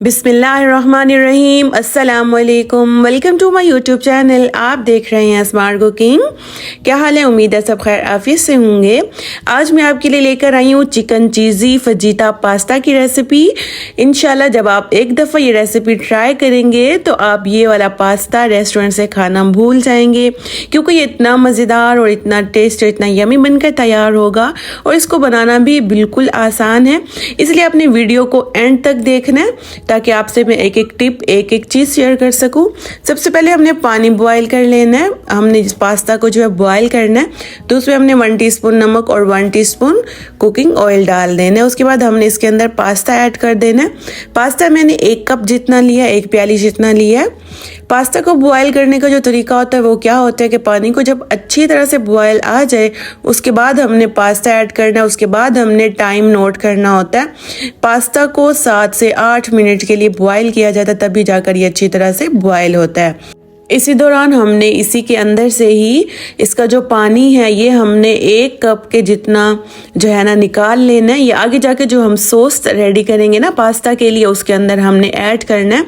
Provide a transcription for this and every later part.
बिस्मिल्लाहिर्रहमानिर्रहीम, अस्सलाम वालेकुम। Welcome to my YouTube channel. आप देख रहे हैं स्मार्ट कुकिंग। क्या हाल है? उम्मीद है सब खैर आफियत से होंगे। आज मैं आपके लिए लेकर आई हूँ चिकन चीज़ी फजीता पास्ता की रेसिपी। इंशाल्लाह जब आप एक दफ़ा ये रेसिपी ट्राई करेंगे तो आप ये वाला पास्ता रेस्टोरेंट से खाना भूल जाएंगे, क्योंकि ये इतना मज़ेदार और इतना टेस्ट और इतना यमी बनकर तैयार होगा और इसको बनाना भी बिल्कुल आसान है। इसलिए अपने वीडियो को एंड तक देखना है ताकि आपसे मैं एक एक टिप एक एक चीज़ शेयर कर सकूं। सबसे पहले हमने पानी बॉयल कर लेना है। हमने इस पास्ता को जो है बॉयल करना है, तो उसमें हमने 1 टीस्पून नमक और 1 टीस्पून कुकिंग ऑयल डाल देना है। उसके बाद हमने इसके अंदर पास्ता ऐड कर देना है। पास्ता मैंने 1 कप जितना लिया, 1 प्याली जितना लिया है। पास्ता को बॉयल करने का जो तरीका होता है वो क्या होता है कि पानी को जब अच्छी तरह से बॉयल आ जाए उसके बाद हमने पास्ता ऐड करना है। उसके बाद हमने टाइम नोट करना होता है। पास्ता को 7 से 8 मिनट के लिए बॉयल किया जाता है, तभी जाकर ये अच्छी तरह से बॉयल होता है। इसी दौरान हमने इसी के अंदर से ही इसका जो पानी है ये हमने 1 कप के जितना जो है ना निकाल लेना है। ये आगे जाके जो हम सॉस रेडी करेंगे ना पास्ता के लिए उसके अंदर हमने ऐड करना है।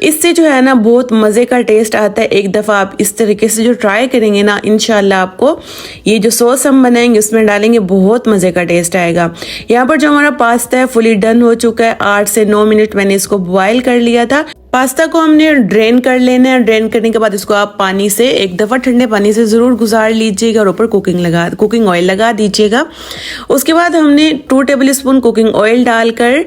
इससे जो है ना बहुत मज़े का टेस्ट आता है। एक दफ़ा आप इस तरीके से जो ट्राई करेंगे ना, इंशाल्लाह आपको ये जो सॉस हम बनाएंगे उसमें डालेंगे, बहुत मज़े का टेस्ट आएगा। यहाँ पर जो हमारा पास्ता है फुली डन हो चुका है। 8 से 9 मिनट मैंने इसको बॉयल कर लिया था। पास्ता को हमने ड्रेन कर लेना है। ड्रेन करने के बाद इसको आप पानी से एक दफ़ा ठंडे पानी से ज़रूर गुजार लीजिएगा और ऊपर कुकिंग ऑयल लगा दीजिएगा। उसके बाद हमने 2 टेबल स्पून कुकिंग ऑयल डालकर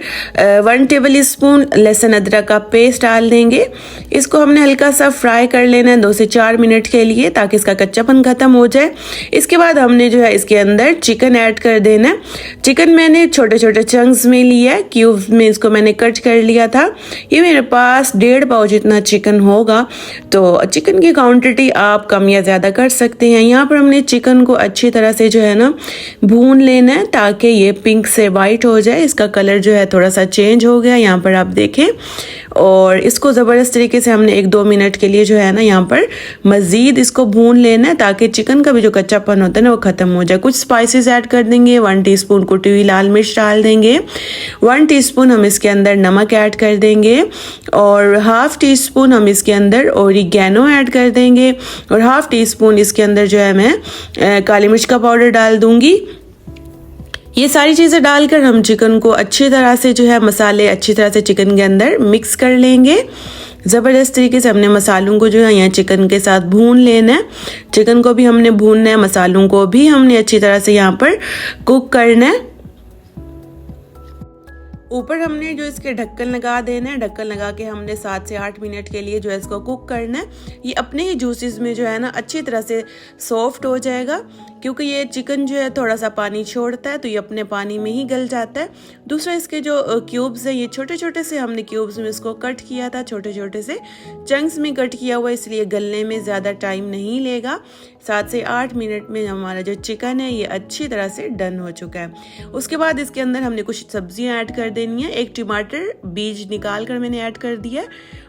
1 टेबल स्पून लहसुन अदरक का पेस्ट डाल देंगे। इसको हमने हल्का सा फ्राई कर लेना है 2 से 4 मिनट के लिए, ताकि इसका कच्चापन ख़त्म हो जाए। इसके बाद हमने जो है इसके अंदर चिकन ऐड कर देना है। चिकन मैंने छोटे छोटे चंक्स में लिया है, क्यूब्स में इसको मैंने कट कर लिया था। ये मेरे पास 1.5 पाव जितना चिकन होगा, तो चिकन की क्वांटिटी आप कम या ज़्यादा कर सकते हैं। यहाँ पर हमने चिकन को अच्छी तरह से जो है ना भून लेना है ताकि ये पिंक से वाइट हो जाए। इसका कलर जो है थोड़ा सा चेंज हो गया, यहाँ पर आप देखें। और इसको ज़बरदस्त तरीके से हमने 1-2 मिनट के लिए जो है ना यहाँ पर मज़ीद इसको भून लेना है ताकि चिकन का भी जो कच्चापन होता है ना वो ख़त्म हो जाए। कुछ स्पाइसेस ऐड कर देंगे। 1 टीस्पून कुटी हुई लाल मिर्च डाल देंगे। 1 टीस्पून हम इसके अंदर नमक ऐड कर देंगे और 1/2 टीस्पून हम इसके अंदर ओरिगैनो ऐड कर देंगे और 1/2 टीस्पून इसके अंदर जो है मैं काली मिर्च का पाउडर डाल दूंगी। ये सारी चीज़ें डालकर हम चिकन को अच्छी तरह से जो है मसाले अच्छी तरह से चिकन के अंदर मिक्स कर लेंगे। ज़बरदस्त तरीके से हमने मसालों को जो है यहाँ चिकन के साथ भून लेना है। चिकन को भी हमने भूनना है, मसालों को भी हमने अच्छी तरह से यहाँ पर कुक करना है। ऊपर हमने जो इसके ढक्कन लगा देना है। ढक्कन लगा के हमने 7 से 8 मिनट के लिए जो है इसको कुक करना है। ये अपने ही जूसेस में जो है ना अच्छी तरह से सॉफ्ट हो जाएगा, क्योंकि ये चिकन जो है थोड़ा सा पानी छोड़ता है तो ये अपने पानी में ही गल जाता है। दूसरा इसके जो क्यूब्स है ये छोटे छोटे से हमने क्यूब्स में इसको कट किया था, छोटे छोटे से चंक्स में कट किया हुआ, इसलिए गलने में ज़्यादा टाइम नहीं लेगा। 7 से 8 मिनट में हमारा जो चिकन है ये अच्छी तरह से डन हो चुका है। उसके बाद इसके अंदर हमने कुछ सब्जियां ऐड कर देनी है। 1 टमाटर बीज निकाल कर मैंने ऐड कर दिया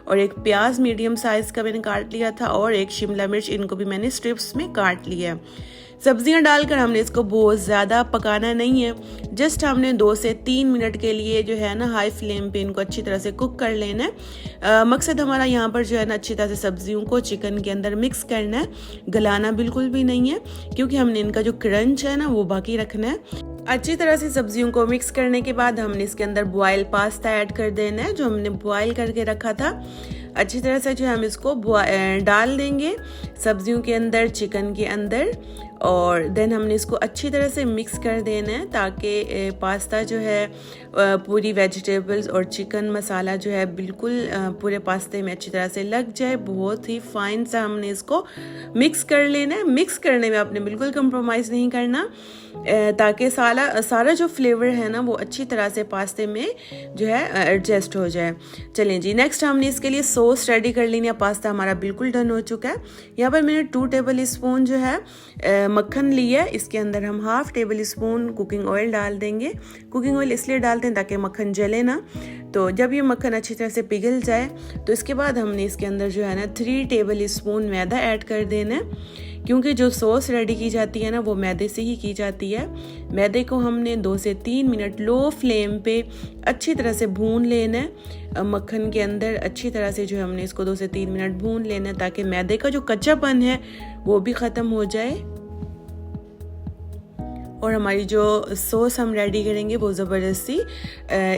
और 1 प्याज मीडियम साइज़ का मैंने काट लिया था और 1 शिमला मिर्च, इनको भी मैंने स्ट्रिप्स में काट लिया है। सब्जियां डालकर हमने इसको बहुत ज़्यादा पकाना नहीं है, जस्ट हमने 2 से 3 मिनट के लिए जो है ना हाई फ्लेम पे इनको अच्छी तरह से कुक कर लेना है। मकसद हमारा यहाँ पर जो है ना अच्छी तरह से सब्जियों को चिकन के अंदर मिक्स करना है, गलाना बिल्कुल भी नहीं है, क्योंकि हमने इनका जो क्रंच है ना वो बाकी रखना है। अच्छी तरह से सब्जियों को मिक्स करने के बाद हमने इसके अंदर बॉयल पास्ता ऐड कर देना है जो हमने बॉयल करके रखा था। अच्छी तरह से जो हम इसको डाल देंगे सब्जियों के अंदर, चिकन के अंदर, और देन हमने इसको अच्छी तरह से मिक्स कर देना है ताकि पास्ता जो है पूरी वेजिटेबल्स और चिकन मसाला जो है बिल्कुल पूरे पास्ते में अच्छी तरह से लग जाए। बहुत ही फाइन सा हमने इसको मिक्स कर लेना है। मिक्स करने में आपने बिल्कुल कंप्रोमाइज़ नहीं करना, ताकि सारा जो फ्लेवर है ना वो अच्छी तरह से पास्ते में जो है एडजस्ट हो जाए। चलें जी, नेक्स्ट हमने इसके लिए सॉस रेडी कर लेनी है। पास्ता हमारा बिल्कुल डन हो चुका है। यहाँ पर मैंने 2 टेबल स्पून जो है मक्खन लिया, इसके अंदर हम half table spoon cooking oil डाल देंगे। कुकिंग ऑयल इसलिए डालते हैं ताकि मक्खन जले ना। तो जब ये मक्खन अच्छी तरह से पिघल जाए तो इसके बाद हमने इसके अंदर जो है ना 3 टेबल स्पून मैदा ऐड कर देना है, क्योंकि जो सॉस रेडी की जाती है ना वो मैदे से ही की जाती है। मैदे को हमने 2 से 3 मिनट लो फ्लेम पे अच्छी तरह से भून लेना है। मक्खन के अंदर अच्छी तरह से जो है हमने इसको 2 से 3 मिनट भून लेना है ताकि मैदे का जो कच्चापन है वो भी ख़त्म हो जाए और हमारी जो सॉस हम रेडी करेंगे वो ज़बरदस्ती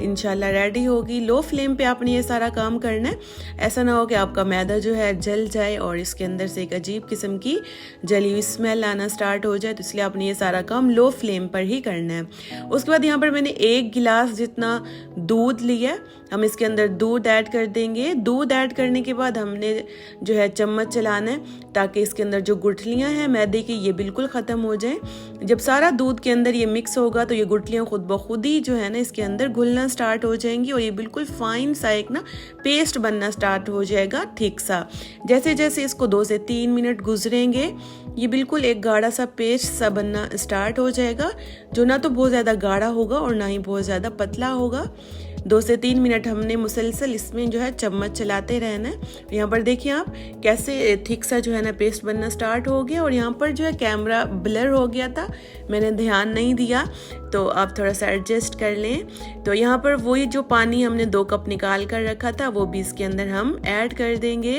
इंशाल्लाह रेडी होगी। लो फ्लेम पे आपने ये सारा काम करना है। ऐसा ना हो कि आपका मैदा जो है जल जाए और इसके अंदर से एक अजीब किस्म की जली हुई स्मेल आना स्टार्ट हो जाए। तो इसलिए आपने ये सारा काम लो फ्लेम पर ही करना है। उसके बाद यहाँ पर मैंने 1 गिलास जितना दूध लिया, हम इसके अंदर दूध ऐड कर देंगे। दूध ऐड करने के बाद हमने जो है चम्मच चलाना है ताकि इसके अंदर जो गुठलियाँ हैं मैदे की ये बिल्कुल ख़त्म हो जाए। जब सारा दूध के अंदर ये मिक्स होगा तो ये गुठलियाँ खुद ब खुद ही जो है ना इसके अंदर घुलना स्टार्ट हो जाएंगी और ये बिल्कुल फाइन सा एक ना पेस्ट बनना स्टार्ट हो जाएगा थिक सा। जैसे जैसे इसको 2 से 3 मिनट गुजरेंगे ये बिल्कुल एक गाढ़ा सा पेस्ट सा बनना स्टार्ट हो जाएगा, जो ना तो बहुत ज़्यादा गाढ़ा होगा और ना ही बहुत ज़्यादा पतला होगा। 2 से 3 मिनट हमने मुसलसल इसमें जो है चम्मच चलाते रहना है। यहाँ पर देखिए आप कैसे थिक सा जो है ना पेस्ट बनना स्टार्ट हो गया। और यहाँ पर जो है कैमरा ब्लर हो गया था, मैंने ध्यान नहीं दिया, तो आप थोड़ा सा एडजस्ट कर लें। तो यहाँ पर वही जो पानी हमने 2 कप निकाल कर रखा था वो भी इसके अंदर हम ऐड कर देंगे।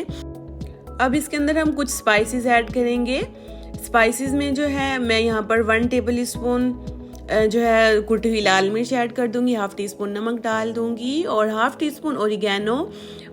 अब इसके अंदर हम कुछ स्पाइसेस ऐड करेंगे। स्पाइसेस में जो है मैं यहाँ पर 1 टेबल स्पून जो है कुटी हुई लाल मिर्च ऐड कर दूंगी, हाफ टी स्पून नमक डाल दूंगी और हाफ टी स्पून ओरिगैनो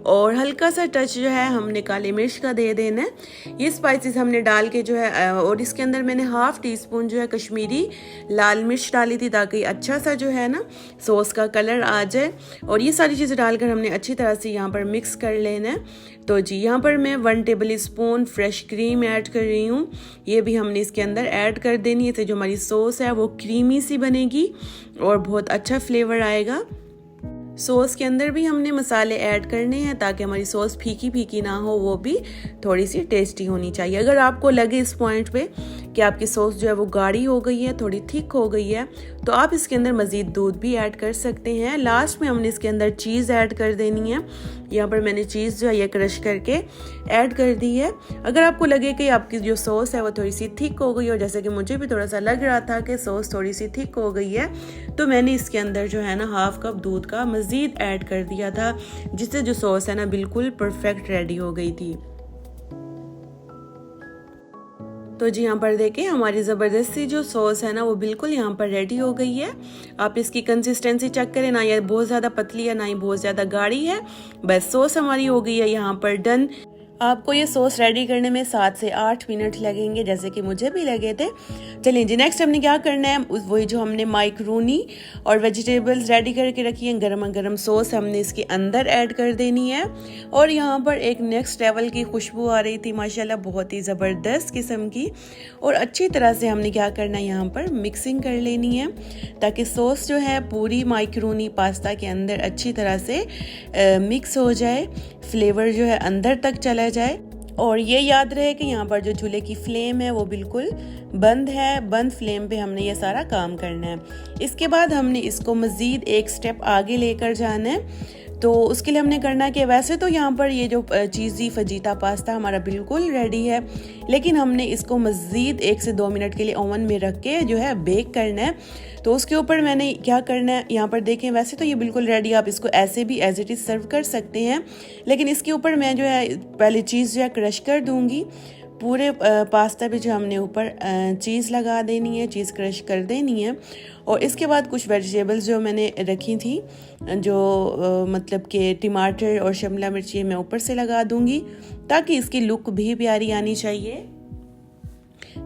और हल्का सा टच जो है हमने काली मिर्च का दे देना है। ये स्पाइसेस हमने डाल के जो है और इसके अंदर मैंने हाफ टी स्पून जो है कश्मीरी लाल मिर्च डाली थी ताकि अच्छा सा जो है ना सॉस का कलर आ जाए। और ये सारी चीज़ें डालकर हमने अच्छी तरह से यहाँ पर मिक्स कर लेना है। तो जी यहाँ पर मैं 1 table spoon fresh cream add कर रही हूँ, ये भी हमने इसके अंदर ऐड कर देनी है। इससे जो हमारी सॉस है वो क्रीमी सी बनेगी और बहुत अच्छा फ्लेवर आएगा। सॉस के अंदर भी हमने मसाले ऐड करने हैं ताकि हमारी सॉस फीकी फीकी ना हो, वो भी थोड़ी सी टेस्टी होनी चाहिए। अगर आपको लगे इस पॉइंट पे कि आपकी सॉस जो है वो गाढ़ी हो गई है, थोड़ी थिक हो गई है, तो आप इसके अंदर मज़ीद दूध भी ऐड कर सकते हैं। लास्ट में हमने इसके अंदर चीज़ ऐड कर देनी है। यहाँ पर मैंने चीज़ जो है ये क्रश करके ऐड कर दी है। अगर आपको लगे कि आपकी जो सॉस है वो थोड़ी सी थिक हो गई और जैसे कि मुझे भी थोड़ा सा लग रहा था कि सॉस थोड़ी सी थिक हो गई है, तो मैंने इसके अंदर जो है ना हाफ कप दूध का मज़ीद ऐड कर दिया था, जिससे जो सॉस है ना बिल्कुल परफेक्ट रेडी हो गई थी। तो जी यहाँ पर देखें हमारी ज़बरदस्ती जो सॉस है ना वो बिल्कुल यहाँ पर रेडी हो गई है। आप इसकी कंसिस्टेंसी चेक करें, ना ये बहुत ज़्यादा पतली है ना ही बहुत ज़्यादा गाढ़ी है। बस सॉस हमारी हो गई है यहाँ पर डन। आपको ये सॉस रेडी करने में 7 से 8 मिनट लगेंगे, जैसे कि मुझे भी लगे थे। चलिए जी नेक्स्ट हमने क्या करना है, वही जो हमने माइक्रोनी और वेजिटेबल्स रेडी करके रखी हैं, गर्मा गर्म सॉस हमने इसके अंदर ऐड कर देनी है। और यहाँ पर एक नेक्स्ट लेवल की खुशबू आ रही थी माशाल्लाह, बहुत ही ज़बरदस्त किस्म की। और अच्छी तरह से हमने क्या करना है, यहाँ पर मिक्सिंग कर लेनी है ताकि सॉस जो है पूरी माइक्रोनी पास्ता के अंदर अच्छी तरह से मिक्स हो जाए, फ्लेवर जो है अंदर तक चला जाए। और ये याद रहे कि यहाँ पर जो चूल्हे की फ्लेम है वो बिल्कुल बंद है, बंद फ्लेम पे हमने ये सारा काम करना है। इसके बाद हमने इसको मज़ीद एक स्टेप आगे लेकर जाना है। तो उसके लिए हमने करना है कि वैसे तो यहाँ पर ये जो चीज़ी फजीता पास्ता हमारा बिल्कुल रेडी है, लेकिन हमने इसको मज़ीद 1 से 2 मिनट के लिए ओवन में रख के जो है बेक करना है। तो उसके ऊपर मैंने क्या करना है, यहाँ पर देखें वैसे तो ये बिल्कुल रेडी, आप इसको ऐसे भी एज इट इज़ सर्व कर सकते हैं, लेकिन इसके ऊपर मैं जो है पहले चीज़ जो है क्रश कर दूँगी। पूरे पास्ता पे जो हमने ऊपर चीज़ लगा देनी है, चीज़ क्रश कर देनी है। और इसके बाद कुछ वेजिटेबल्स जो मैंने रखी थी, जो मतलब कि टमाटर और शिमला मिर्च, ये मैं ऊपर से लगा दूंगी ताकि इसकी लुक भी प्यारी आनी चाहिए।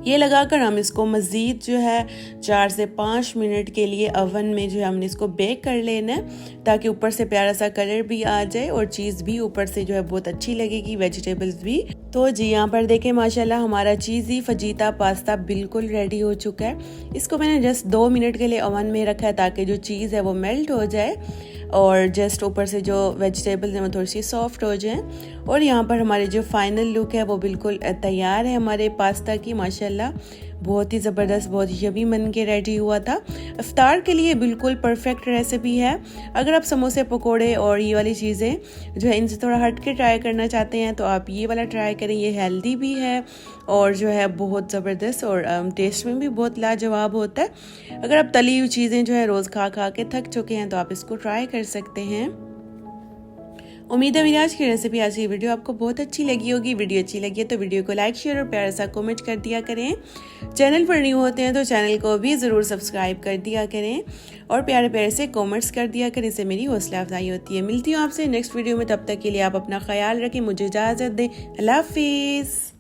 ये लगाकर हम इसको मज़ीद जो है 4 से 5 मिनट के लिए ओवन में जो है हमने इसको बेक कर लेना है ताकि ऊपर से प्यारा सा कलर भी आ जाए और चीज़ भी ऊपर से जो है बहुत अच्छी लगेगी, वेजिटेबल्स भी। तो जी यहाँ पर देखें माशाल्लाह हमारा चीज़ी फजीता पास्ता बिल्कुल रेडी हो चुका है। इसको मैंने जस्ट 2 मिनट के लिए ओवन में रखा है ताकि जो चीज़ है वो मेल्ट हो जाए और जस्ट ऊपर से जो वेजिटेबल्स हैं वो थोड़ी सी सॉफ्ट हो जाएं। और यहाँ पर हमारी जो फाइनल लुक है वो बिल्कुल तैयार है हमारे पास्ता की। माशाल्लाह बहुत ही ज़बरदस्त, बहुत ही यमी बन के रेडी हुआ था। इफ्तार के लिए बिल्कुल परफेक्ट रेसिपी है। अगर आप समोसे, पकोड़े और ये वाली चीज़ें जो है इनसे थोड़ा हट के ट्राई करना चाहते हैं तो आप ये वाला ट्राई करें। ये हेल्दी भी है और जो है बहुत ज़बरदस्त और टेस्ट में भी बहुत लाजवाब होता है। अगर आप तली हुई चीज़ें जो है रोज़ खा खा के थक चुके हैं तो आप इसको ट्राई कर सकते हैं। उम्मीद है मेरी आज की रेसिपी, आज की वीडियो आपको बहुत अच्छी लगी होगी। वीडियो अच्छी लगी है तो वीडियो को लाइक, शेयर और प्यारा सा कमेंट कर दिया करें। चैनल पर न्यू होते हैं तो चैनल को भी ज़रूर सब्सक्राइब कर दिया करें और प्यारे प्यारे से कमेंट्स कर दिया करें। इससे मेरी हौसला अफजाई होती है। मिलती हूँ आपसे नेक्स्ट वीडियो में, तब तक के लिए आप अपना ख्याल रखें। मुझे इजाज़त दें। अल्लाह हाफिज़।